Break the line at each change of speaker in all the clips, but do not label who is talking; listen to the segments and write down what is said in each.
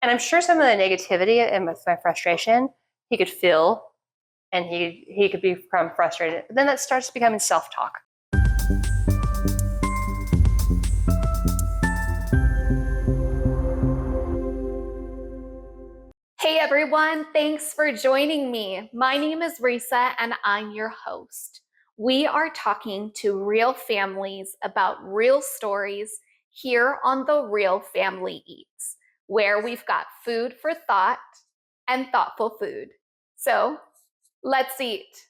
And I'm sure some of the negativity and with my frustration, he could feel, and he could become frustrated. But then that starts becoming self-talk.
Hey everyone, thanks for joining me. My name is Reesa and I'm your host. We are talking to real families about real stories here on The Real Family Eats, where we've got food for thought and thoughtful food. So let's eat.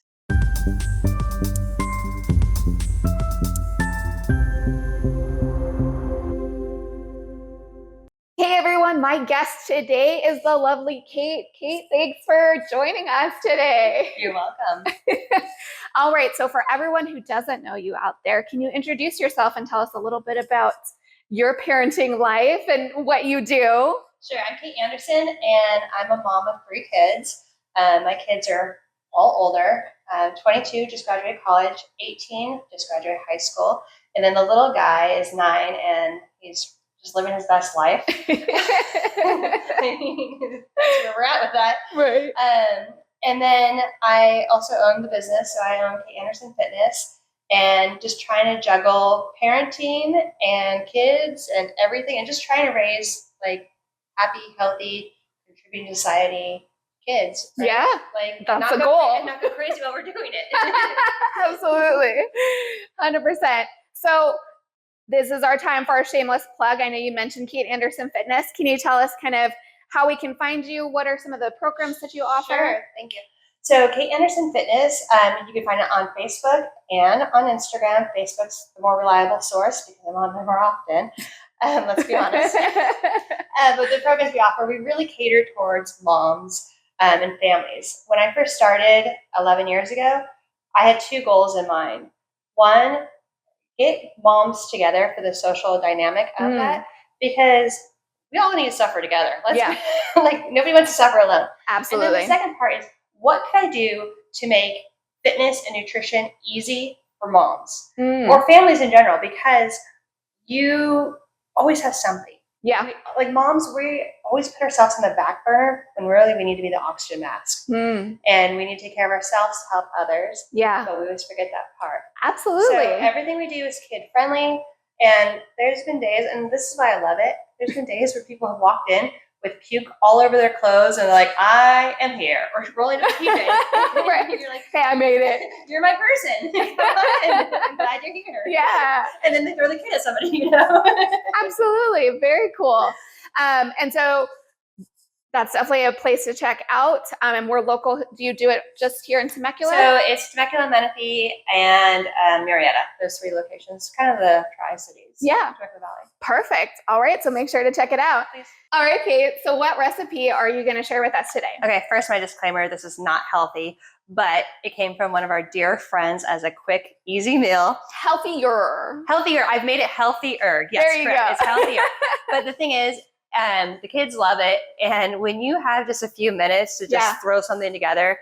Hey everyone, my guest today is the lovely Kate. Kate, thanks for joining us today.
You're welcome.
All right, so for everyone who doesn't know you out there, can you introduce yourself and tell us a little bit about your parenting life and what you do?
Sure, I'm Kate Anderson, and I'm a mom of 3 kids. My kids are all older. 22, just graduated college, 18, just graduated high school, and then the little guy is 9, and he's just living his best life. I mean, that's where we're at with that.
Right.
And then I also own the business, so I own Kate Anderson Fitness, and just trying to juggle parenting and kids and everything, and just trying to raise like happy, healthy, contributing to society kids. Right?
Yeah,
like
that's the goal.
And not go crazy while we're doing it.
Absolutely, 100%. So this is our time for our shameless plug. I know you mentioned Kate Anderson Fitness. Can you tell us kind of how we can find you? What are some of the programs that you offer?
Sure, thank you. So Kate Anderson Fitness, you can find it on Facebook and on Instagram. Facebook's the more reliable source because I'm on there more often. Let's be honest. But the programs we offer, we really cater towards moms and families. When I first started 11 years ago, I had 2 goals in mind. One, get moms together for the social dynamic of that, because we all need to suffer together. Like nobody wants to suffer alone.
Absolutely.
And then the second part is, what can I do to make fitness and nutrition easy for moms or families in general? Because you always have something.
Yeah.
Like moms, we always put ourselves on the back burner when really we need to be the oxygen mask. And we need to take care of ourselves to help others.
Yeah.
But we always forget that part.
Absolutely.
So everything we do is kid friendly. And there's been days, and this is why I love it, there's been days where people have walked in with puke all over their clothes and they're like, I am here. Or rolling up a PJ.
Right.
You're like,
hey, I made it.
You're my person. I'm glad you're here.
Yeah.
And then they throw the kid at somebody, you know?
Absolutely. Very cool. And so that's definitely a place to check out. And we're local. Do you do it just here in Temecula?
So it's Temecula, Menifee, and Marietta. Those 3 locations, kind of the Tri-Cities.
Yeah.
Temecula Valley.
Perfect. All right. So make sure to check it out.
Please.
All right, Kate. So what recipe are you going to share with us today?
Okay. First, my disclaimer, this is not healthy, but it came from one of our dear friends as a quick, easy meal.
Healthier.
I've made it healthier. Yes,
there you
correct.
go.
It's healthier. But the thing is, the kids love it. And when you have just a few minutes to just throw something together,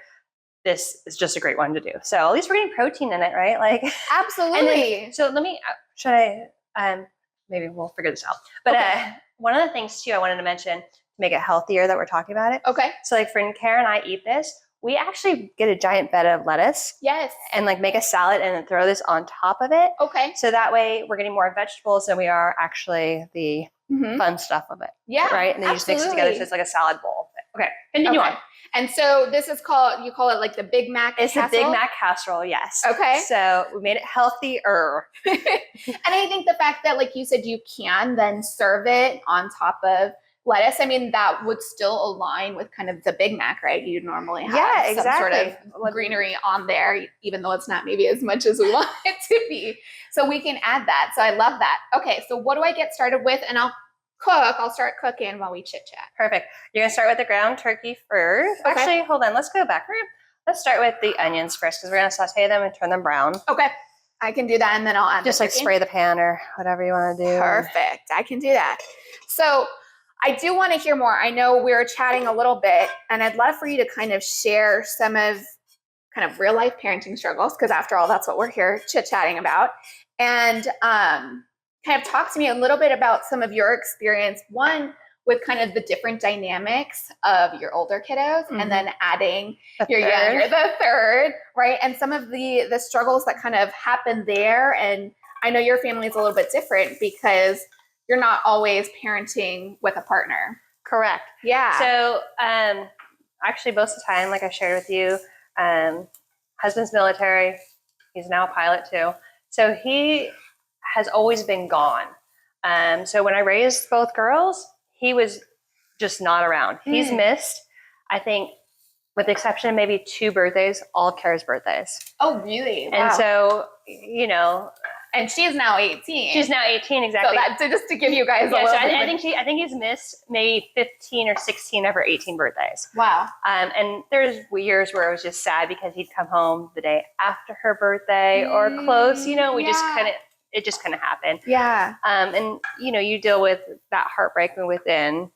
this is just a great one to do. So at least we're getting protein in it, right? Like
absolutely.
So maybe we'll figure this out. But one of the things too, I wanted to mention to make it healthier that we're talking about it.
Okay.
So like when Karen and I eat this, we actually get a giant bed of lettuce.
Yes.
And like make a salad and then throw this on top of it.
Okay.
So that way we're getting more vegetables than we are actually the fun stuff of it.
Yeah.
Right. And then you just mix it together. So it's like a salad bowl. Okay. Continue on.
And so this is you call it like the Big Mac Casserole?
It's the Big Mac Casserole, yes.
Okay.
So we made it healthier.
And I think the fact that, like you said, you can then serve it on top of lettuce, I mean, that would still align with kind of the Big Mac, right? You'd normally have some sort of greenery on there, even though it's not maybe as much as we want it to be. So we can add that. So I love that. Okay, so what do I get started with? And I'll start cooking while we chit chat.
Perfect. You're gonna start with the ground turkey first. Okay. Actually, hold on, let's go back. Let's start with the onions first because we're gonna saute them and turn them brown.
Okay. I can do that and then I'll add
just like spray the pan or whatever you want to do.
Perfect. I can do that. So I do want to hear more. I know we were chatting a little bit and I'd love for you to kind of share some of kind of real life parenting struggles, because after all, that's what we're here chit-chatting about. And kind of talk to me a little bit about some of your experience. One, with kind of the different dynamics of your older kiddos and then adding your younger, the third, right? And some of the struggles that kind of happen there. And I know your family is a little bit different because you're not always parenting with a partner.
Correct.
Yeah.
So actually most of the time, like I shared with you, husband's military, he's now a pilot too. So he has always been gone. So when I raised both girls, he was just not around. He's missed, I think, with the exception of maybe 2 birthdays, all of Kara's birthdays.
Oh, really? Wow.
And so, you know.
And she's now 18.
She's now 18, exactly.
So just to give you guys a little bit.
I think he's missed maybe 15 or 16 of her 18 birthdays.
Wow.
And there's years where it was just sad because he'd come home the day after her birthday or close, you know, we just it just couldn't happen.
Yeah.
And, you know, you deal with that heartbreak from within.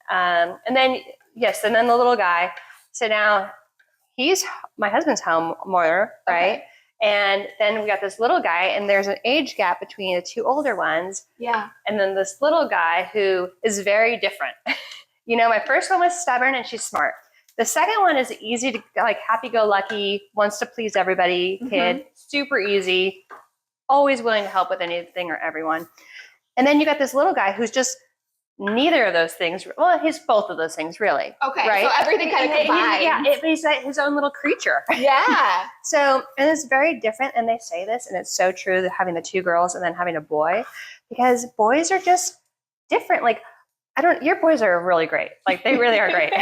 And then, and then the little guy. So now my husband's home more, right? Okay. And then we got this little guy, and there's an age gap between the 2 older ones.
Yeah.
And then this little guy who is very different. You know, my first one was stubborn and she's smart. The second one is easy to, like, happy-go-lucky, wants to please everybody kid, super easy, always willing to help with anything or everyone. And then you got this little guy who's just neither of those things. Well, he's both of those things, really. Okay, right?
So everything kind of combines.
He's like his own little creature.
Yeah.
So, and it's very different, and they say this, and it's so true, that having the 2 girls and then having a boy, because boys are just different. Like, your boys are really great. Like, they really are great.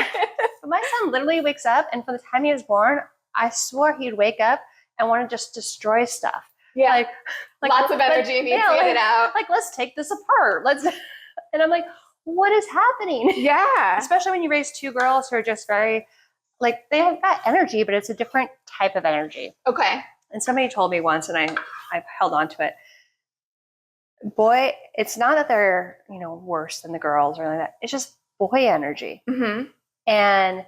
But my son literally wakes up, and from the time he was born, I swore he'd wake up and want to just destroy stuff.
Yeah. Like lots of energy needs to get it out.
Like, let's take this apart. And I'm like, what is happening?
Yeah.
Especially when you raise 2 girls who are just very, like, they have got energy, but it's a different type of energy.
Okay.
And somebody told me once, and I've held on to it. Boy, it's not that they're, you know, worse than the girls or like that. It's just boy energy. And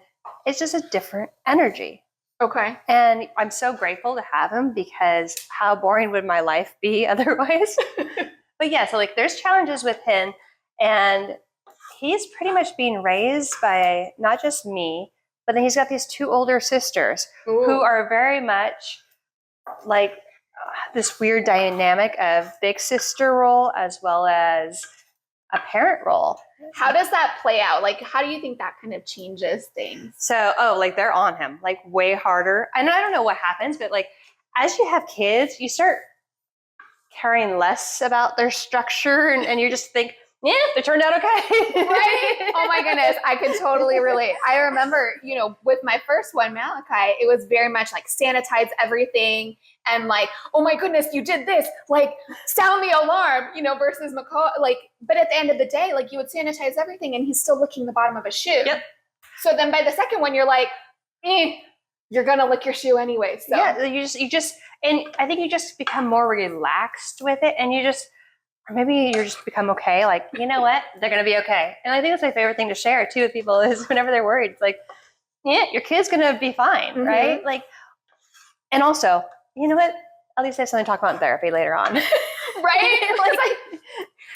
it's just a different energy.
Okay.
And I'm so grateful to have him, because how boring would my life be otherwise? But yeah, so like there's challenges with him, and he's pretty much being raised by not just me, but then he's got these 2 older sisters who are very much like this weird dynamic of big sister role as well as a parent role.
How does that play out? Like, how do you think that kind of changes things?
So, like they're on him, like way harder. And I don't know what happens, but like as you have kids, you start caring less about their structure, and you just think, yeah, they turned out okay.
Right? Oh my goodness. I could totally relate. I remember, you know, with my first one, Malachi, it was very much like sanitize everything and like, oh my goodness, you did this, like sound the alarm, you know, versus McCall, like, but at the end of the day, like you would sanitize everything and he's still licking the bottom of a shoe.
Yep.
So then by the second one, you're like, you're going to lick your shoe anyway. So
yeah, you just, and I think you just become more relaxed with it, and you just, or maybe you just become okay. Like, you know what? They're going to be okay. And I think that's my favorite thing to share too with people is whenever they're worried, it's like, yeah, your kid's going to be fine. Right. Like, and also, you know what? At least I have something to talk about in therapy later on.
Right? Like,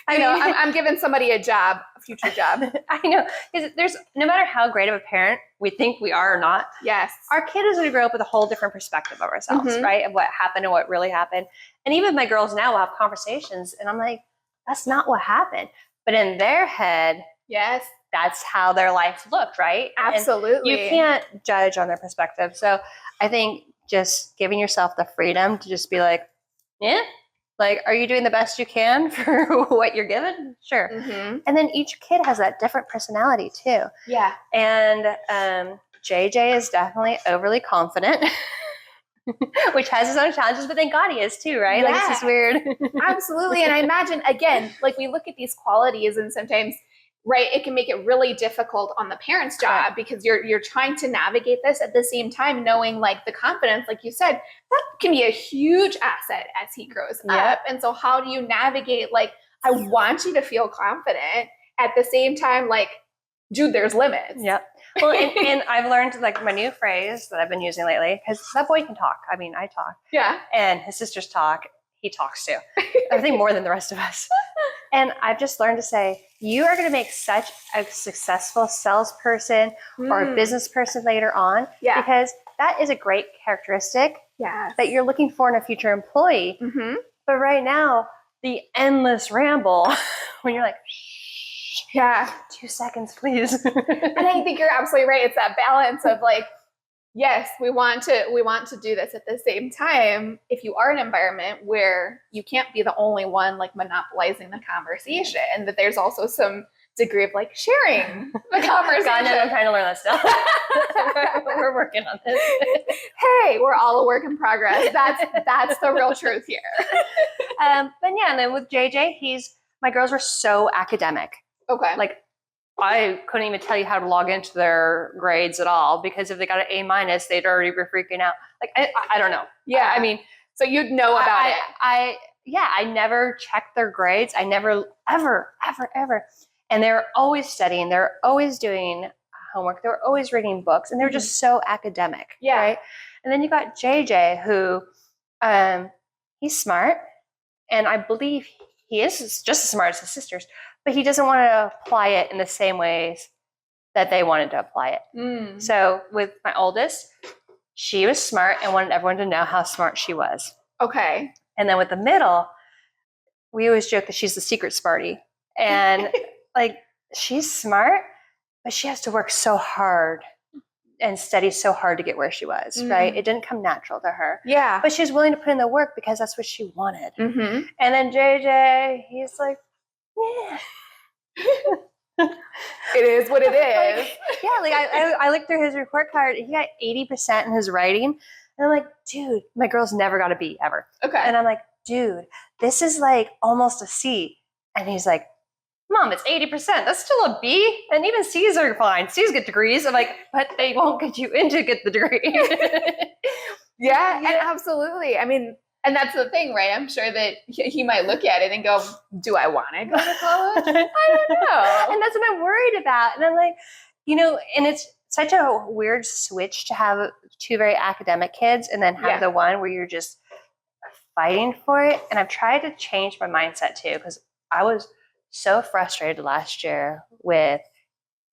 I know. I'm giving somebody a future job.
I know. Because there's, no matter how great of a parent we think we are or not,
yes,
our kid is going to grow up with a whole different perspective of ourselves, right? Of what happened and what really happened. And even my girls now will have conversations, and I'm like, that's not what happened. But in their head,
yes,
that's how their life looked, right?
Absolutely.
And you can't judge on their perspective. So I think just giving yourself the freedom to just be like, yeah, like, are you doing the best you can for what you're given? Sure. And then each kid has that different personality too.
Yeah.
And JJ is definitely overly confident, which has its own challenges, but thank God he is too, right?
Yeah.
Like, it's just weird.
Absolutely. And I imagine, again, like we look at these qualities and sometimes, right, it can make it really difficult on the parent's job because you're trying to navigate this at the same time, knowing like the confidence, like you said, that can be a huge asset as he grows up. And so how do you navigate, like, I want you to feel confident at the same time, like, dude, there's limits.
Yep. Well, and I've learned like my new phrase that I've been using lately, because that boy can talk. I mean, I talk.
Yeah.
And his sisters talk. He talks too. I think more than the rest of us. And I've just learned to say, you are going to make such a successful salesperson or a business person later on, because that is a great characteristic that you're looking for in a future employee. But right now, the endless ramble when you're like, shh, 2 seconds, please.
And I think you're absolutely right. It's that balance of like, yes, we want to do this at the same time. If you are in an environment where you can't be the only one like monopolizing the conversation, that there's also some degree of like sharing the conversation.
God knows I'm trying to learn that stuff. We're working on this.
Hey, we're all a work in progress. That's the real truth here.
But yeah, and then with JJ, my girls were so academic.
Okay.
Like, I couldn't even tell you how to log into their grades at all, because if they got an A-, they'd already be freaking out. Like, I don't know.
Yeah.
I mean,
so you'd know about it.
I never checked their grades. I never, ever. And they were always studying. They were always doing homework. They were always reading books, and they were just so academic.
Yeah.
Right. And then you got JJ, who, he's smart, and I believe he is just as smart as his sisters, but he doesn't want to apply it in the same ways that they wanted to apply it. So with my oldest, she was smart and wanted everyone to know how smart she was.
Okay.
And then with the middle, we always joke that she's the secret smarty. And like, she's smart, but she has to work so hard and study so hard to get where she was, right? It didn't come natural to her.
Yeah.
But she was willing to put in the work because that's what she wanted.
Mm-hmm.
And then JJ, he's like,
it is what it is.
Like, I looked through his report card. He got 80% in his writing. And I'm like, dude, my girl's never got a B ever.
Okay.
And I'm like, dude, this is like almost a C. And he's like, Mom, it's 80%. That's still a B. And even C's are fine. C's get degrees. I'm like, but they won't get you in to get the degree.
Yeah, and absolutely. I mean, and that's the thing, right? I'm sure that he might look at it and go, do I want to go to college? I don't know.
And that's what I'm worried about. And I'm like, and it's such a weird switch to have two very academic kids and then have the one where you're just fighting for it. And I've tried to change my mindset too, because I was so frustrated last year with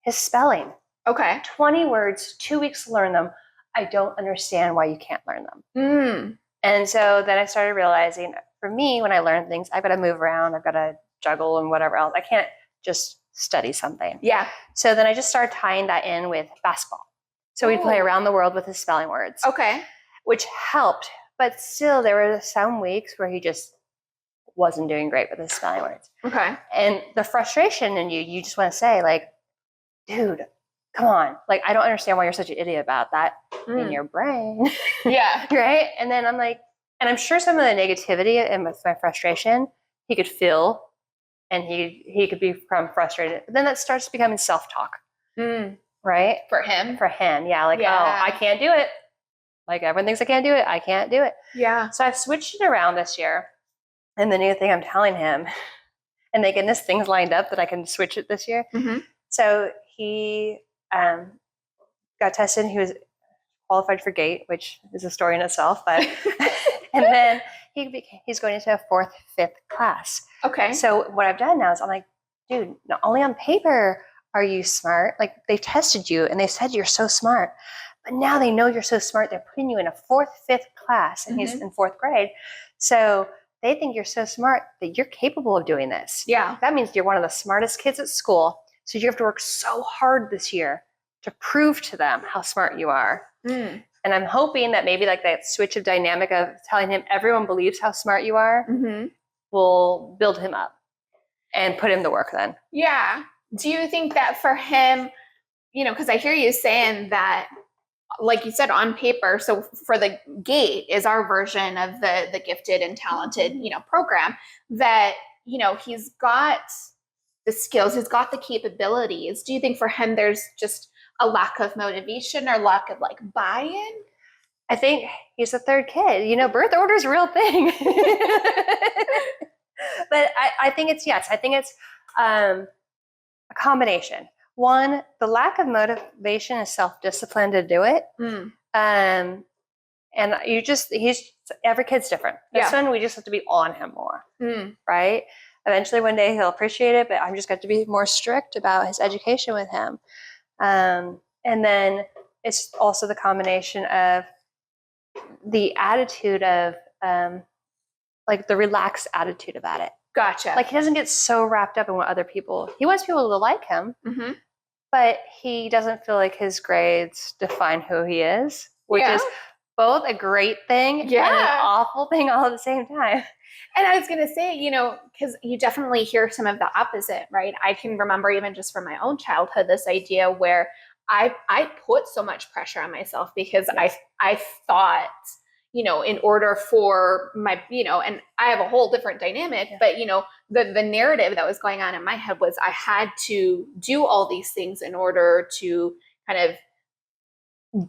his spelling.
Okay.
20 words, 2 weeks to learn them. I don't understand why you can't learn them. And so then I started realizing, for me, when I learn things, I've got to move around. I've got to juggle and whatever else. I can't just study something.
Yeah.
So then I just started tying that in with basketball. So we'd play around the world with his spelling words.
Okay.
Which helped. But still, there were some weeks where he just wasn't doing great with his spelling words.
Okay.
And the frustration in you just want to say, like, dude, come on. Like, I don't understand why you're such an idiot about that in your brain.
Yeah.
Right? And then I'm like, and I'm sure some of the negativity and with my frustration, he could feel, and he could become frustrated. But then that starts becoming self-talk. Right?
For him?
For him, yeah. Like, oh, I can't do it. Like, everyone thinks I can't do it. I can't do it.
Yeah.
So I've switched it around this year. And the new thing I'm telling him, and thank goodness things lined up that I can switch it this year. So he got tested. He was qualified for GATE, which is a story in itself. But and then he's going into a 4th, 5th class.
Okay.
So what I've done now is I'm like, dude, not only on paper are you smart, like they tested you and they said you're so smart, but now they know you're so smart. They're putting you in a 4th, 5th class, and he's in 4th grade. So they think you're so smart that you're capable of doing this.
Yeah.
That means you're one of the smartest kids at school. So you have to work so hard this year to prove to them how smart you are. And I'm hoping that maybe like that switch of dynamic of telling him everyone believes how smart you are will build him up and put him to work then. Yeah.
Do you think that for him, because I hear you saying that, like you said, on paper, so for the GATE is our version of the gifted and talented, program, that, he's got the skills, he's got the capabilities. Do you think for him there's just a lack of motivation or lack of like buy-in?
I think he's a third kid. Birth order is a real thing. But I think it's, I think it's a combination. One, the lack of motivation and self-discipline to do it. And every kid's different. This one, we just have to be on him more, right? eventually one day he'll appreciate it, but I'm just got to be more strict about his education with him. And then it's also the combination of the attitude of like the relaxed attitude about it.
Gotcha.
Like he doesn't get so wrapped up in what other people, he wants people to like him, but he doesn't feel like his grades define who he is, which is both a great thing and an awful thing all at the same time.
And I was going to say, you know, because you definitely hear some of the opposite, right? I can remember even just from my own childhood, this idea where I put so much pressure on myself because I thought, you know, in order for my, you know, and I have a whole different dynamic, but, you know, the narrative that was going on in my head was I had to do all these things in order to kind of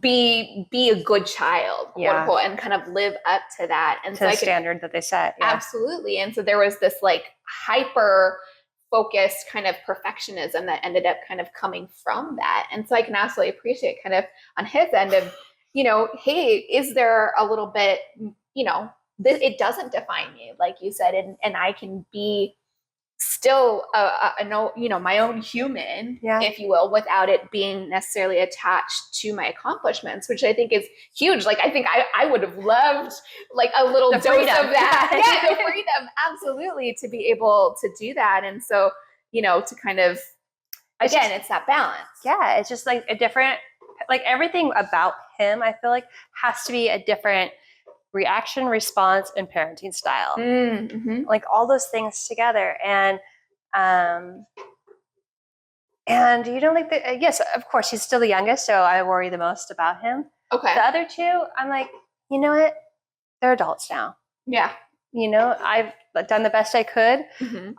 be a good child, quote unquote, and kind of live up to that. And
to the standard that they set.
Absolutely. And so there was this like hyper focused kind of perfectionism that ended up kind of coming from that. And so I can absolutely appreciate kind of on his end of, you know, hey, is there a little bit, you know, it doesn't define me, like you said, and I can be still you know, my own human, if you will, without it being necessarily attached to my accomplishments, which I think is huge. Like I think I would have loved like a little dose of that. The freedom, absolutely, to be able to do that. And so, you know, to kind of, again, it's that balance. Yeah,
it's just like a different, like everything about him, I feel like has to be a different reaction, response, and parenting style. Like all those things together. And you know, like yes, of course, he's still the youngest, so I worry the most about him.
Okay.
The other two, I'm like, you know what? They're adults now.
Yeah.
You know, I've done the best I could.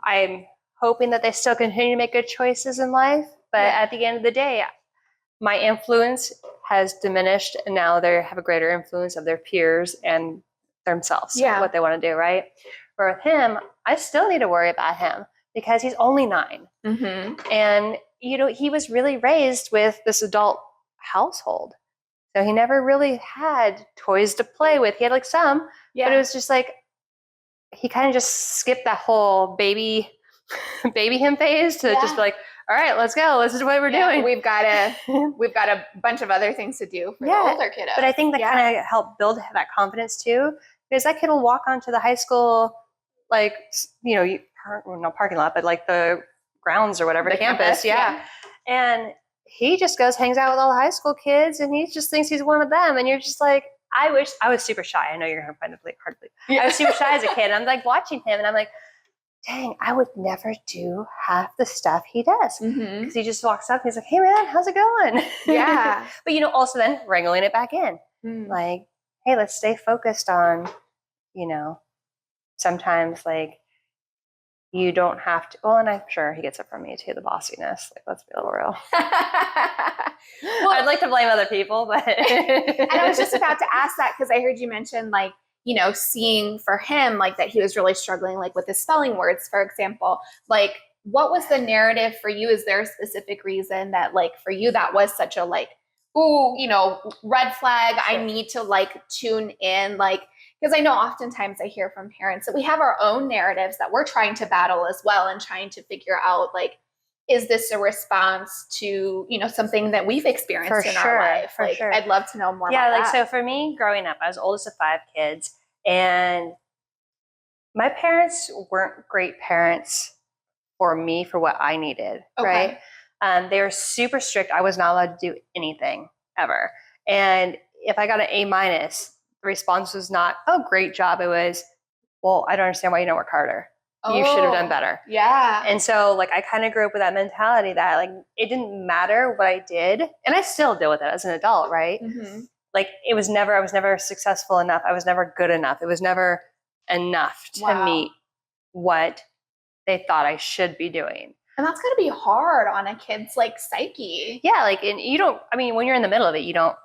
I'm hoping that they still continue to make good choices in life. But at the end of the day, my influence has diminished, and now they have a greater influence of their peers and themselves, what they want to do, right? Where with him, I still need to worry about him because he's only 9. And, you know, he was really raised with this adult household. So he never really had toys to play with. He had like some, but it was just like, he kind of just skipped that whole baby him phase to just be like, all right, let's go. This is what we're doing.
We've got a bunch of other things to do for the older kiddos.
But I think that kind of helped build that confidence too, because that kid will walk onto the high school, like, you know, not parking lot, but like the grounds or whatever, the campus. And he just goes, hangs out with all the high school kids, and he just thinks he's one of them. And you're just like, I wish I was super shy. I know you're going to find it hard to believe. I was super shy as a kid. And I'm like watching him, and I'm like, dang, I would never do half the stuff he does. Because he just walks up and he's like, hey man, how's it going? But you know, also then wrangling it back in. Like, hey, let's stay focused on, you know, sometimes like you don't have to, well, and I'm sure he gets it from me too, the bossiness. Like, let's be a little real. Well, I'd like to blame other people, but.
And I was just about to ask that because I heard you mention like, you know, seeing for him, like that he was really struggling, like with the spelling words, for example, like what was the narrative for you? Is there a specific reason that like for you, that was such a like, ooh, you know, red flag. I need to like tune in, like, because I know oftentimes I hear from parents that we have our own narratives that we're trying to battle as well and trying to figure out like, is this a response to, you know, something that we've experienced in our life? Like, I'd love to know more about that.
So for me, growing up, I was oldest of 5 kids, and my parents weren't great parents for me for what I needed, right? They were super strict. I was not allowed to do anything ever. And if I got an A-, the response was not, oh, great job. It was, well, I don't understand why you don't work harder. You should have done better. And so like I kind of grew up with that mentality that like it didn't matter what I did, and I still deal with it as an adult, right? Like I was never successful enough. I was never good enough. It was never enough to meet what they thought I should be doing.
And that's got to be hard on a kid's like psyche.
Yeah, like, and you don't, I mean, when you're in the middle of it, you don't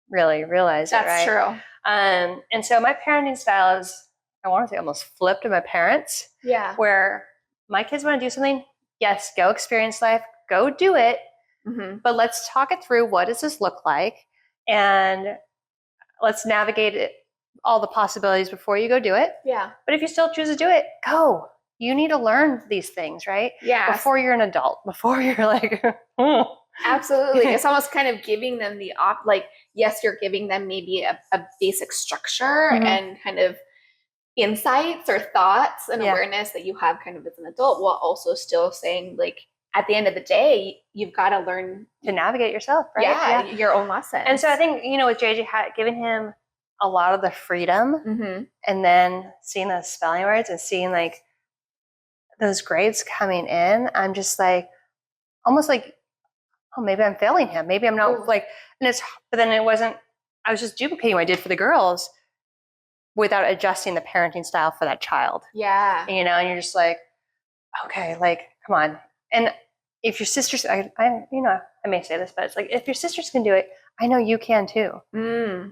really realize it, right?
That's true.
And so my parenting style is, I want to say almost flipped to my parents. Where my kids want to do something, yes, go experience life, go do it. But let's talk it through. What does this look like? And let's navigate it, all the possibilities before you go do it. But if you still choose to do it, go. you need to learn these things, right?
Yeah.
Before you're an adult, before you're like, oh.
Absolutely. It's almost kind of giving them yes, you're giving them maybe a basic structure and kind of insights or thoughts and awareness that you have kind of as an adult, while also still saying, like, at the end of the day, you've got to learn
to navigate yourself, right?
Yeah, your own lesson.
And so I think, with JJ, giving him a lot of the freedom and then seeing those spelling words and seeing like those grades coming in, I'm just like, almost like, oh, maybe I'm failing him. Maybe I'm not but then it wasn't, I was just duplicating what I did for the girls without adjusting the parenting style for that child.
Yeah.
And you're just like, okay, like, come on. And if your sisters, I may say this, but it's like, if your sisters can do it, I know you can too.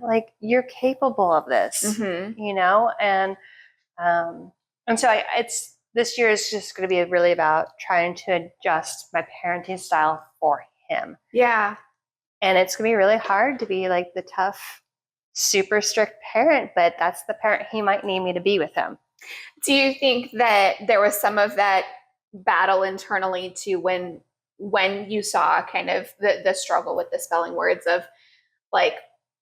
Like, you're capable of this, and so this year is just going to be really about trying to adjust my parenting style for him.
Yeah.
And it's going to be really hard to be like the tough, super strict parent, but that's the parent he might need me to be with him.
Do you think that there was some of that battle internally too when you saw kind of the struggle with the spelling words of like,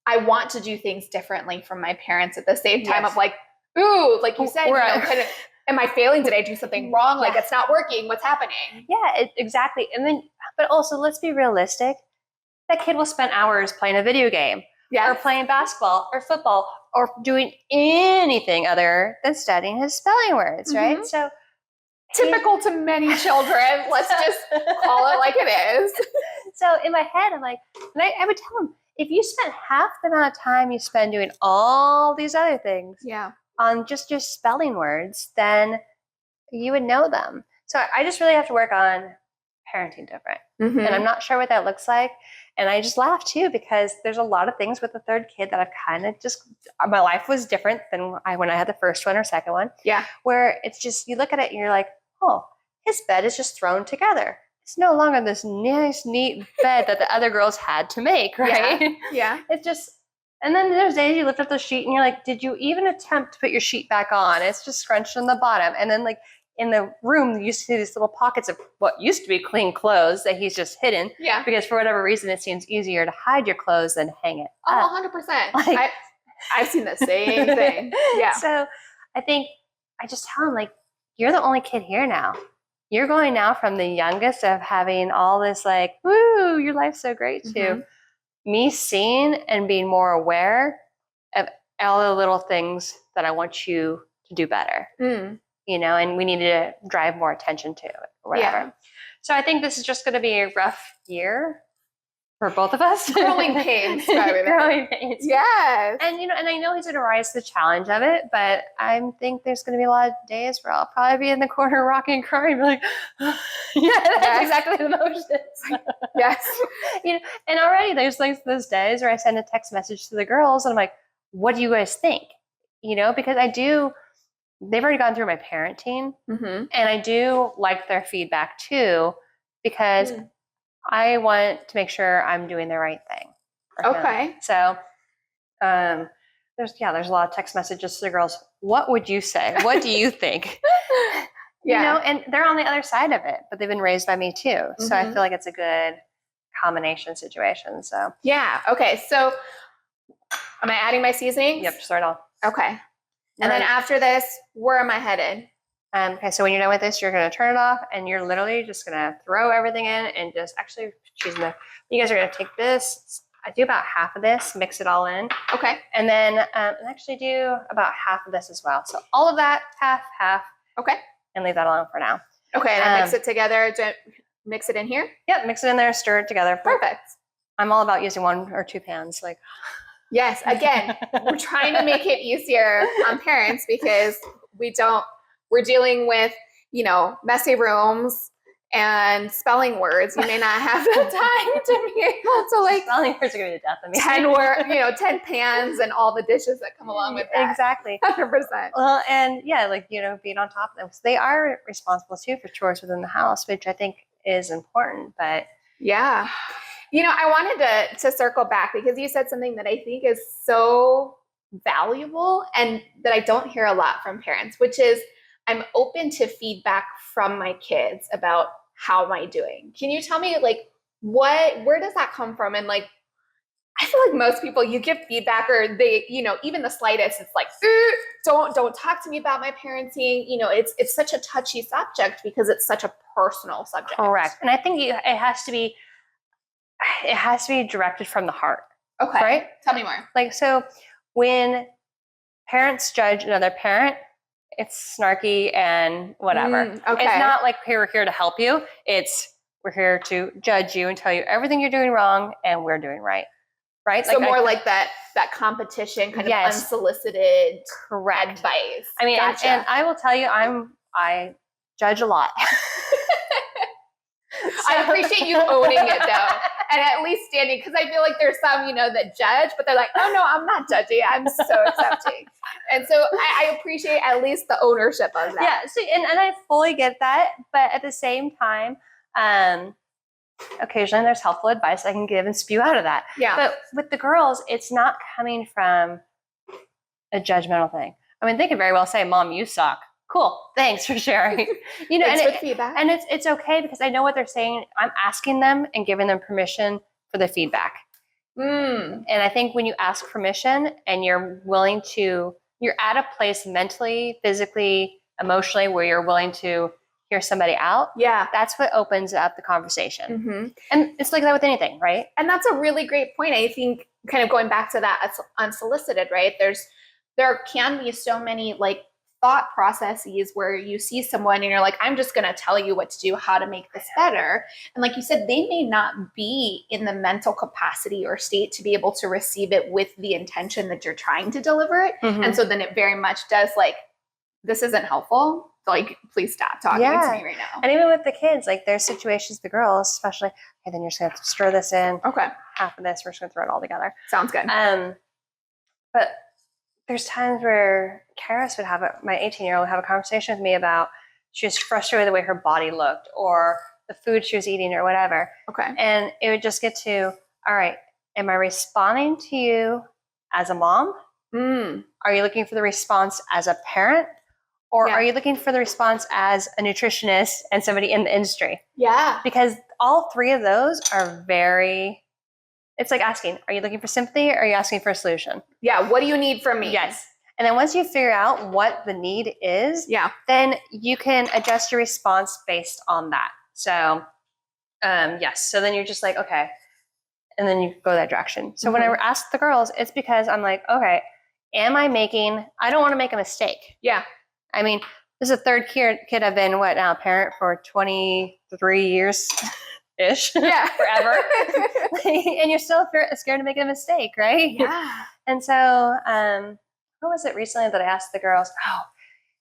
I want to do things differently from my parents at the same time of like, ooh, like you said, kind of, am I failing? Did I do something wrong? Like, it's not working. What's happening?
Yeah, exactly. And then, but also let's be realistic. That kid will spend hours playing a video game or playing basketball or football or doing anything other than studying his spelling words, right? So
typical to many children. Let's just call it like it is.
So in my head, I'm like, and I would tell him, if you spent half the amount of time you spend doing all these other things on just your spelling words, then you would know them. So I just really have to work on parenting different. And I'm not sure what that looks like. And I just laugh too, because there's a lot of things with the third kid that I've kind of my life was different than when I had the first one or second one.
Yeah.
Where it's just, you look at it and you're like, oh, his bed is just thrown together. It's no longer this nice, neat bed that the other girls had to make, right?
Yeah.
It's just, and then there's days you lift up the sheet and you're like, did you even attempt to put your sheet back on? It's just scrunched on the bottom. And then like in the room, you see these little pockets of what used to be clean clothes that he's just hidden.
Yeah. Because
for whatever reason, it seems easier to hide your clothes than hang it up.
100%. Like, I've seen the same thing. Yeah.
So I think I just tell him, like, you're the only kid here now. You're going now from the youngest of having all this like, woo, your life's so great, to me seeing and being more aware of all the little things that I want you to do better. And we need to drive more attention to it or whatever. Yeah. So I think this is just going to be a rough year for both of us.
Growing pains.
Growing pains.
Yes.
And, and I know he's going to rise to the challenge of it, but I think there's going to be a lot of days where I'll probably be in the corner rocking and crying, be like, that's exactly the motions.
Yes.
And already there's like those days where I send a text message to the girls and I'm like, what do you guys think? Because they've already gone through my parenting and I do like their feedback too, because I want to make sure I'm doing the right thing.
Okay.
So there's a lot of text messages to the girls. What would you say? What do you think? And they're on the other side of it, but they've been raised by me too. So I feel like it's a good combination situation. So
yeah. Okay. So am I adding my seasonings?
Yep. Start off.
Okay. And then after this, where am I headed?
Okay, so when you're done with this, you're going to turn it off and you're literally just going to throw everything in and just actually you guys are going to take this. I do about half of this, mix it all in.
Okay.
And then actually do about half of this as well. So all of that, half.
Okay.
And leave that alone for now.
Okay, and I mix it together. Mix it in here?
Yep, mix it in there, stir it together.
Perfect. I'm
all about using 1 or 2 pans. Like,
yes, again, we're trying to make it easier on parents because we're dealing with, messy rooms and spelling words. You may not have the time to be able to
spelling words are going to be the death of me.
10 pans and all the dishes that come along with that.
Exactly.
100%.
Well, and being on top of them. So they are responsible too for chores within the house, which I think is important, but
yeah. I wanted to circle back because you said something that I think is so valuable and that I don't hear a lot from parents, which is I'm open to feedback from my kids about how am I doing. Can you tell me like where does that come from? And like, I feel like most people, you give feedback or they, even the slightest, it's like, don't talk to me about my parenting. It's such a touchy subject because it's such a personal subject.
Correct. And I think it has to be directed from the heart.
Okay.
Right?
Tell me more.
Like, so when parents judge another parent, it's snarky and whatever.
Okay.
It's not like, hey, we're here to help you. It's, we're here to judge you and tell you everything you're doing wrong and we're doing right. Right?
So more like that competition kind of unsolicited advice.
I mean,
gotcha.
and I will tell you, I judge a lot.
I appreciate you owning it though. And at least standing, because I feel like there's some, that judge, but they're like, oh no, I'm not judging. I'm so accepting. And so I appreciate at least the ownership of that.
Yeah. So, and I fully get that. But at the same time, occasionally there's helpful advice I can give and spew out of that.
Yeah.
But with the girls, it's not coming from a judgmental thing. I mean, they could very well say, Mom, you suck. Cool. Thanks for sharing.
Thanks for the feedback.
And it's okay because I know what they're saying. I'm asking them and giving them permission for the feedback. And I think when you ask permission and you're willing to, you're at a place mentally, physically, emotionally where you're willing to hear somebody out.
Yeah.
That's what opens up the conversation. And it's like that with anything, right?
And that's a really great point. I think kind of going back to that unsolicited, right? There can be so many like thought processes where you see someone and you're like, I'm just going to tell you what to do, how to make this better. And like you said, they may not be in the mental capacity or state to be able to receive it with the intention that you're trying to deliver it. And so then it very much does like, this isn't helpful. Like, please stop talking to me right now.
And even with the kids, like there's situations, the girls, especially, hey, then you're just going to stir this in.
Okay.
Half of this, we're just going to throw it all together.
Sounds good.
But there's times where Karis would my 18-year-old would have a conversation with me about she was frustrated with the way her body looked or the food she was eating or whatever.
Okay.
And it would just get to, all right, am I responding to you as a mom? Are you looking for the response as a parent? Or are you looking for the response as a nutritionist and somebody in the industry?
Yeah.
Because all three of those are it's like asking, are you looking for sympathy or are you asking for a solution?
Yeah. What do you need from me?
Yes. And then once you figure out what the need is, then you can adjust your response based on that. So, yes. So then you're just like, okay. And then you go that direction. So when I ask the girls, it's because I'm like, okay, I don't want to make a mistake.
Yeah.
I mean, this is the third kid I've been, parent for 23 years. Ish. Yeah. Forever. And you're still scared to make a mistake, right?
Yeah.
And so, what was it recently that I asked the girls?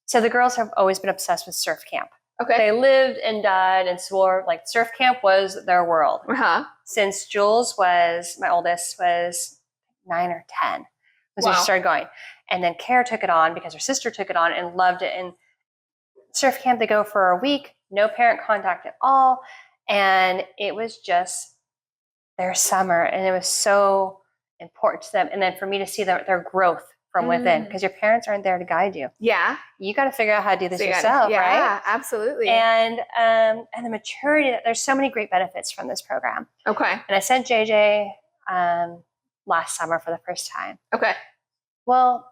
So the girls have always been obsessed with surf camp.
Okay.
They lived and died and swore like surf camp was their world. Since Jules my oldest, was 9 or 10 was when she started going. And then Kara took it on because her sister took it on and loved it. And surf camp, they go for a week, no parent contact at all. And it was just their summer. And it was so important to them. And then for me to see their growth from within, because your parents aren't there to guide you.
Yeah.
You got to figure out how to do this yourself, right?
Yeah, absolutely.
And the maturity, there's so many great benefits from this program.
Okay.
And I sent JJ last summer for the first time.
Okay.
Well,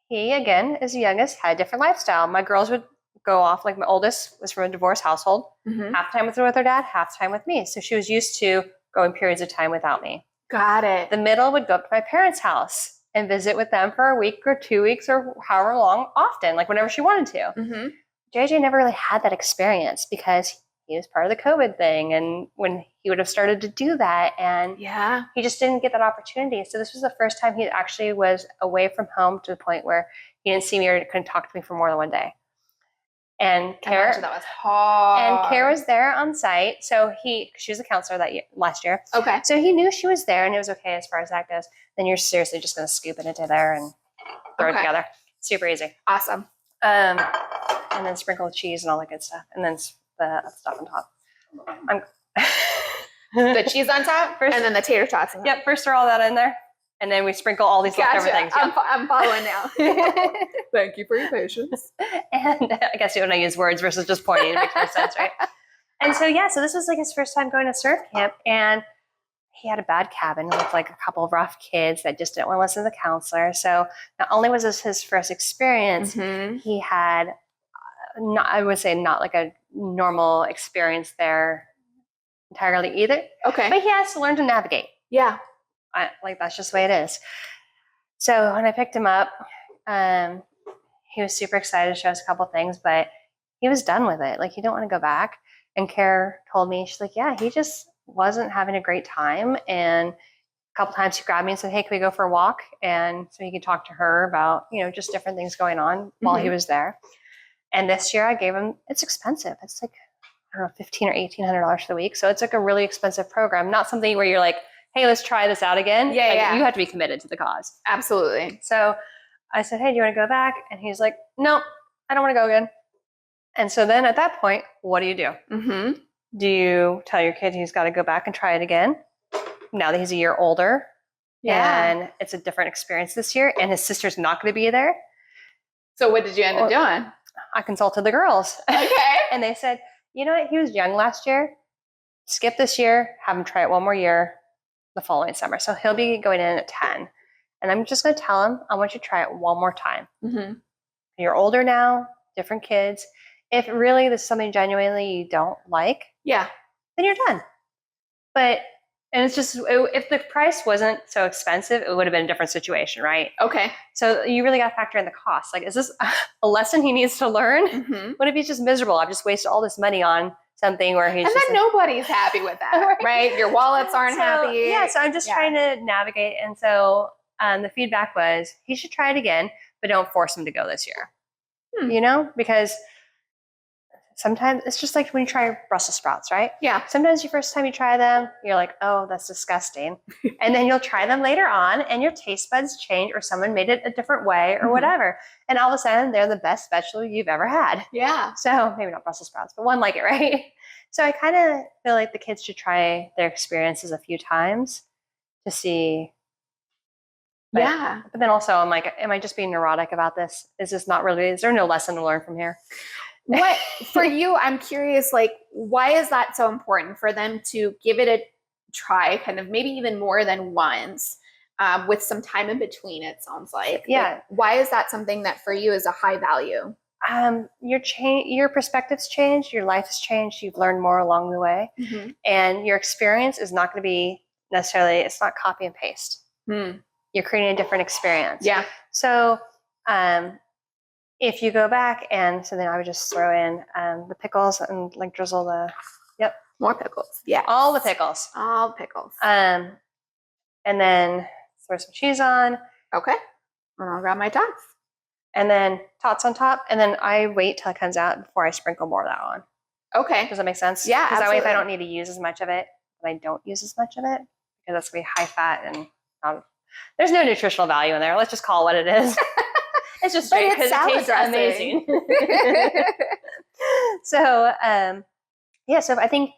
he, again, as the youngest, had a different lifestyle. My girls would go off, like my oldest was from a divorced household, half time with her dad, half time with me. So she was used to going periods of time without me.
Got it.
The middle would go up to my parents' house and visit with them for a week or 2 weeks or however long, often, like whenever she wanted to. JJ never really had that experience because he was part of the COVID thing. And when he would have started to do that, and he just didn't get that opportunity. So this was the first time he actually was away from home to the point where he didn't see me or couldn't talk to me for more than one day. And Kara,
that was hard.
And Kara was there on site. So she was a counselor last year.
Okay.
So he knew she was there and it was okay as far as that goes. Then you're seriously just going to scoop it into there and throw it together. Super easy.
Awesome.
And then sprinkle the cheese and all that good stuff. And then the stuff on top.
The cheese on top first, and then the tater tots.
Yep. First throw all that in there. And then we sprinkle all these leftover things.
Yeah. I'm following now. Thank you for your patience.
And I guess when I use words versus just pointing, it makes more sense, right? And so, so this was like his first time going to surf camp, and he had a bad cabin with like a couple of rough kids that just didn't want to listen to the counselor. So not only was this his first experience, he had, I would say, not like a normal experience there entirely either.
Okay.
But he has to learn to navigate.
Yeah.
Like that's just the way it is. So when I picked him up, he was super excited to show us a couple things, but he was done with it. Like he didn't want to go back. And Care told me, she's like, yeah, he just wasn't having a great time. And a couple times he grabbed me and said, hey, can we go for a walk? And so he could talk to her about, just different things going on while he was there. And this year I gave him, it's expensive. It's like, I don't know, $1,500 or $1,800 for the week. So it's like a really expensive program, not something where you're like, hey, let's try this out again.
Yeah.
You have to be committed to the cause.
Absolutely.
So I said, hey, do you want to go back? And he's like, no, I don't want to go again. And so then at that point, what do you do? Do you tell your kid he's got to go back and try it again now that he's a year older? Yeah. And it's a different experience this year, and his sister's not going to be there.
So what did you end up doing?
I consulted the girls.
Okay.
And they said, you know what? He was young last year. Skip this year. Have him try it one more year the following summer. So he'll be going in at 10. And I'm just going to tell him, I want you to try it one more time. You're older now, different kids. If really this is something genuinely you don't like, then you're done. But, and it's just, if the price wasn't so expensive, it would have been a different situation, right?
Okay.
So you really got to factor in the cost. Like, is this a lesson he needs to learn? What if he's just miserable? I've just wasted all this money on something where he's
then nobody's happy with that, right? Your wallets aren't happy.
Yeah, so I'm just trying to navigate. And so the feedback was, he should try it again, but don't force him to go this year. Because sometimes it's just like when you try Brussels sprouts, right? Yeah. Sometimes the first time you try them, you're like, oh, that's disgusting. And then you'll try them later on and your taste buds change, or someone made it a different way or whatever. And all of a sudden they're the best vegetable you've ever had. Yeah. So maybe not Brussels sprouts, but one like it, right? So I kind of feel like the kids should try their experiences a few times to see. But then also I'm like, am I just being neurotic about this? Is there no lesson to learn from here?
What for you, I'm curious, like, why is that so important for them to give it a try, kind of maybe even more than once, with some time in between, it sounds like. Yeah. Like, why is that something that for you is a high value?
Your perspectives changed, your life has changed, you've learned more along the way. And your experience is not going to be necessarily, it's not copy and paste. You're creating a different experience. Yeah. So, if you go back, and so then I would just throw in the pickles and like drizzle
more pickles. Yeah.
All the pickles.
All pickles.
And then throw some cheese on.
Okay. And I'll grab my tots.
And then tots on top. And then I wait till it comes out before I sprinkle more of that on. Okay. Does that make sense? Yeah. Because that way if I don't need to use as much of it, I don't use as much of it, because that's going to be high fat and there's no nutritional value in there. Let's just call it what it is. It's just great because it tastes amazing. So, so I think,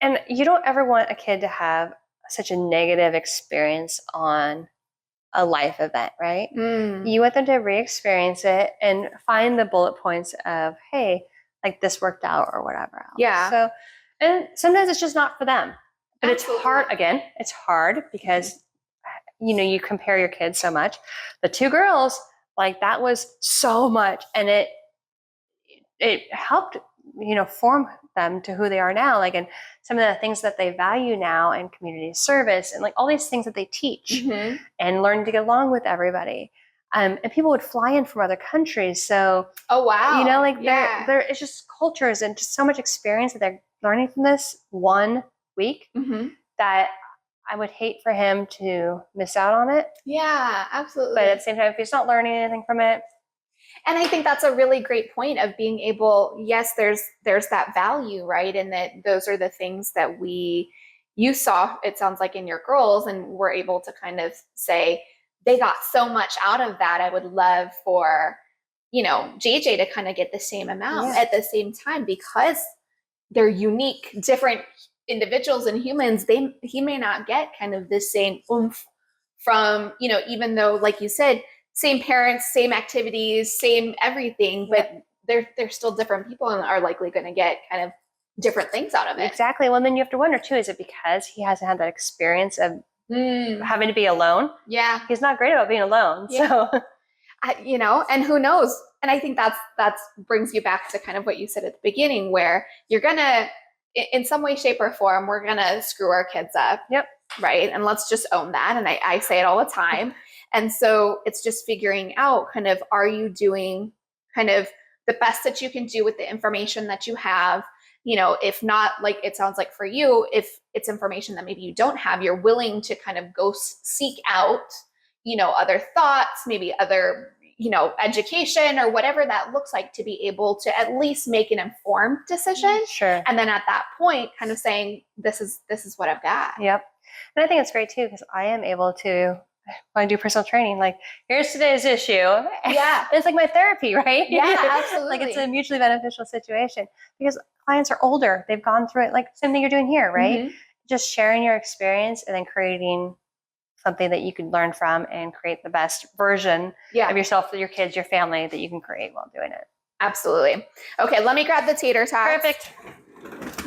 and you don't ever want a kid to have such a negative experience on a life event, right? You want them to re-experience it and find the bullet points of, hey, like this worked out or whatever else. Yeah. So, and sometimes it's just not for them. But it's hard, again, it's hard because, you compare your kids so much. The two girls, like that was so much, and it helped, form them to who they are now. Like, and some of the things that they value now, and community service, and like all these things that they teach, and learn to get along with everybody. And people would fly in from other countries. So, oh wow, there it's just cultures and just so much experience that they're learning from this 1 week that I would hate for him to miss out on it. Yeah, absolutely. But at the same time, if he's not learning anything from it.
And I think that's a really great point of being able, yes, there's that value, right? And that those are the things that you saw, it sounds like, in your girls, and were able to kind of say, they got so much out of that. I would love for, JJ to kind of get the same amount at the same time, because they're unique, different individuals and humans. He may not get kind of the same oomph from, you know, even though, like you said, same parents, same activities, same everything, but they're still different people and are likely going to get kind of different things out of it.
Exactly. Well, then you have to wonder too, is it because he hasn't had that experience of having to be alone?
Yeah.
He's not great about being alone. Yeah. So,
you know, and who knows? And I think that's brings you back to kind of what you said at the beginning, where you're going to, in some way, shape, or form, we're going to screw our kids up.
Yep.
Right. And let's just own that. And I say it all the time. And so it's just figuring out kind of, are you doing kind of the best that you can do with the information that you have? You know, if not, like it sounds like for you, if it's information that maybe you don't have, you're willing to kind of go seek out, you know, other thoughts, maybe other, you know, education or whatever that looks like, to be able to at least make an informed decision.
Sure.
And then at that point, kind of saying, this is what I've got.
Yep. And I think it's great too, because I am able to, when I do personal training, like, here's today's issue.
Yeah.
It's like my therapy, right?
Yeah, absolutely.
Like, it's a mutually beneficial situation because clients are older. They've gone through it, like same thing you're doing here, right? Mm-hmm. Just sharing your experience and then creating something that you can learn from and create the best version of yourself, your kids, your family that you can create while doing it.
Absolutely. Okay, let me grab the tater tots.
Perfect.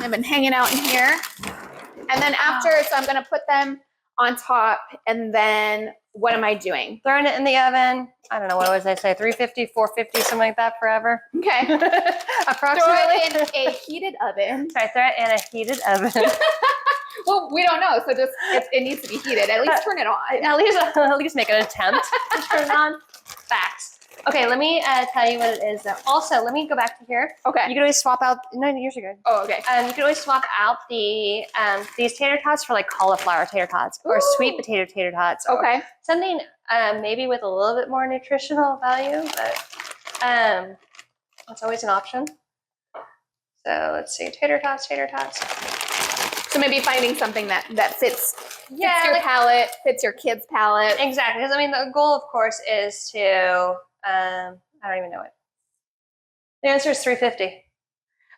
I've been hanging out in here. And then after, so I'm going to put them on top, and then what am I doing?
Throwing it in the oven. I don't know, what was I say? 350, 450, something like that forever.
Okay.
Approximately.
Throw it in a heated oven.
Sorry, throw it in a heated oven.
Well, we don't know, so just it needs to be heated. At least turn it on.
At least make an attempt to turn it on. Facts. Okay, let me tell you what it is. Also, let me go back to here.
Okay.
You can always swap out. No, yours are good.
Oh, okay.
You can always swap out the these tater tots for like cauliflower tater tots or sweet potato tater tots.
Okay.
Or something maybe with a little bit more nutritional value, but that's always an option. So let's see, tater tots.
So maybe finding something that fits your palate, fits your kid's palate.
Exactly. Because I mean, the goal, of course, is to I don't even know it. The answer is 350.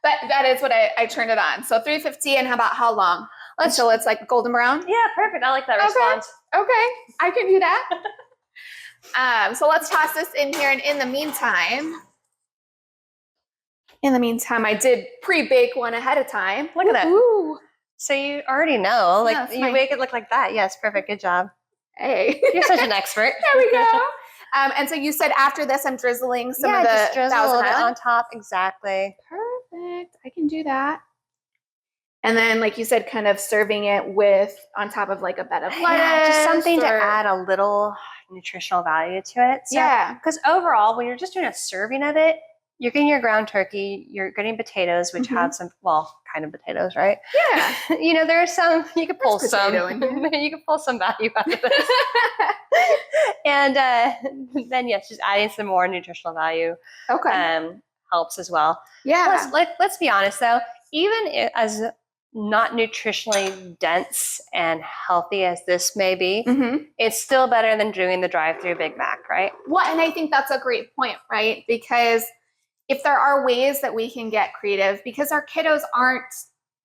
That is what I turned it on. So 350, and how long? Until it's like golden brown?
Yeah, perfect. I like that response.
Okay, I can do that. So let's toss this in here, and in the meantime, I did pre-bake one ahead of time.
Look at that.
Ooh.
So you already know, like you make it look like that. Yes, perfect. Good job.
Hey,
you're such an expert.
There we go. And so you said after this, I'm drizzling some of the
just drizzle
Thousand
a little bit
Island
on top. Exactly.
Perfect. I can do that. And then, like you said, kind of serving it with on top of like a bed of lettuce,
just something to add a little nutritional value to it. So, because overall, when you're just doing a serving of it, you're getting your ground turkey, you're getting potatoes, which have some, kind of potatoes, right?
Yeah.
You know, there's some, you could pull some,
you
can pull some value out of this. And then, yes, just adding some more nutritional value helps as well.
Yeah.
Plus, let's be honest, though, even as not nutritionally dense and healthy as this may be, it's still better than doing the drive-through Big Mac, right?
Well, and I think that's a great point, right? Because if there are ways that we can get creative, because our kiddos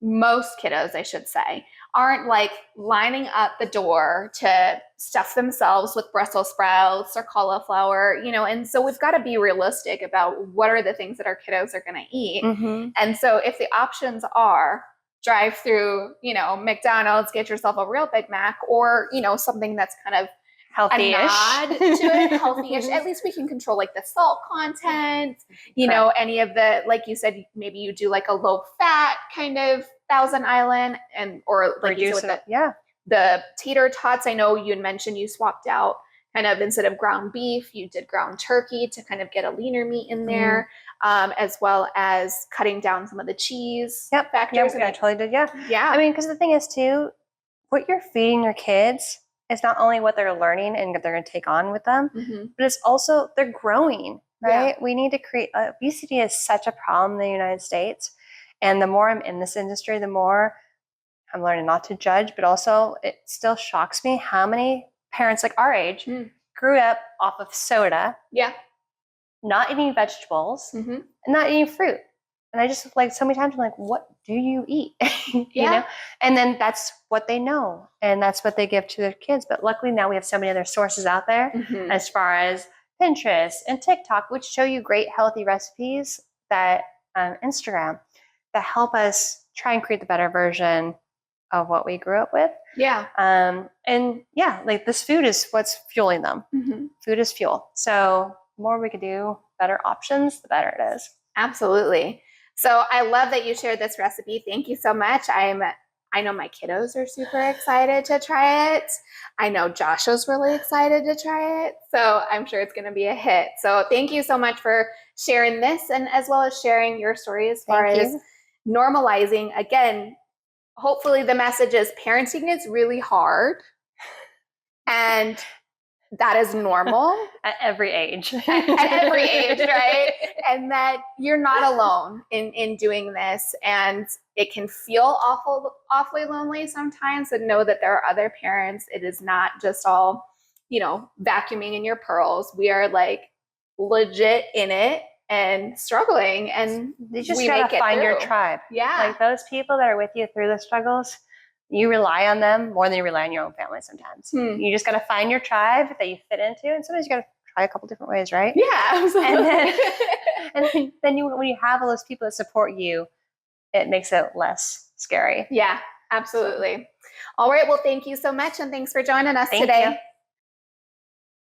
most kiddos, I should say, aren't like lining up the door to stuff themselves with Brussels sprouts or cauliflower, you know, and so we've got to be realistic about what are the things that our kiddos are going to eat. And so if the options are drive through, you know, McDonald's, get yourself a real Big Mac, or, you know, something that's kind of
healthy-ish.
A nod to it, healthy-ish. At least we can control like the salt content, you know, any of the, like you said, maybe you do like a low fat kind of Thousand Island, and or like you said with the tater tots. I know you had mentioned you swapped out kind of, instead of ground beef, you did ground turkey to kind of get a leaner meat in there, as well as cutting down some of the cheese factors.
I totally did. Yeah. I mean, because the thing is too, what you're feeding your kids is not only what they're learning and what they're going to take on with them, but it's also they're growing, right? We need to create, obesity is such a problem in the United States. And the more I'm in this industry, the more I'm learning not to judge, but also it still shocks me how many parents like our age grew up off of soda, not eating vegetables, and not eating fruit. And I just like so many times I'm like, what do you eat? You
Yeah.
know? And then that's what they know and that's what they give to their kids. But luckily now we have so many other sources out there as far as Pinterest and TikTok, which show you great healthy recipes that Instagram that help us try and create the better version of what we grew up with.
Yeah.
And yeah, like this food is what's fueling them. Food is fuel. So the more we could do better options, the better it is.
Absolutely. So I love that you shared this recipe. Thank you so much. I know my kiddos are super excited to try it. I know Joshua's really excited to try it. So I'm sure it's going to be a hit. So thank you so much for sharing this and as well as sharing your story as far as normalizing. Again, hopefully the message is parenting is really hard and that is normal.
At every age.
At every age, right? And that you're not alone in doing this. And it can feel awfully lonely sometimes, and know that there are other parents. It is not just all, vacuuming in your pearls. We are like legit in it and struggling, and
you just gotta find your tribe.
Yeah.
Like those people that are with you through the struggles, you rely on them more than you rely on your own family sometimes. You just got to find your tribe that you fit into. And sometimes you got to try a couple different ways, right?
Yeah, absolutely.
And then when you have all those people that support you, it makes it less scary.
Yeah, absolutely. All right. Well, thank you so much. And thanks for joining us today.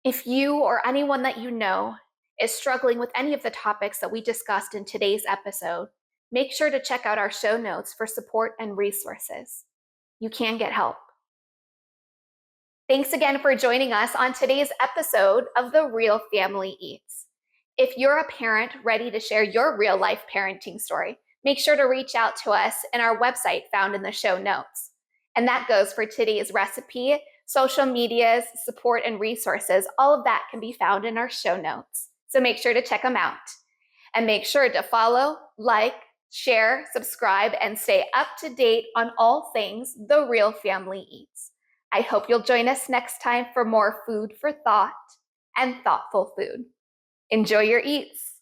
If you or anyone that you know is struggling with any of the topics that we discussed in today's episode, make sure to check out our show notes for support and resources. You can get help. Thanks again for joining us on today's episode of The Real Family Eats. If you're a parent ready to share your real life parenting story, make sure to reach out to us in our website found in the show notes. And that goes for today's recipe, social medias, support, and resources. All of that can be found in our show notes. So make sure to check them out. And make sure to follow, like, share, subscribe, and stay up to date on all things The Real Family Eats. I hope you'll join us next time for more food for thought and thoughtful food. Enjoy your eats.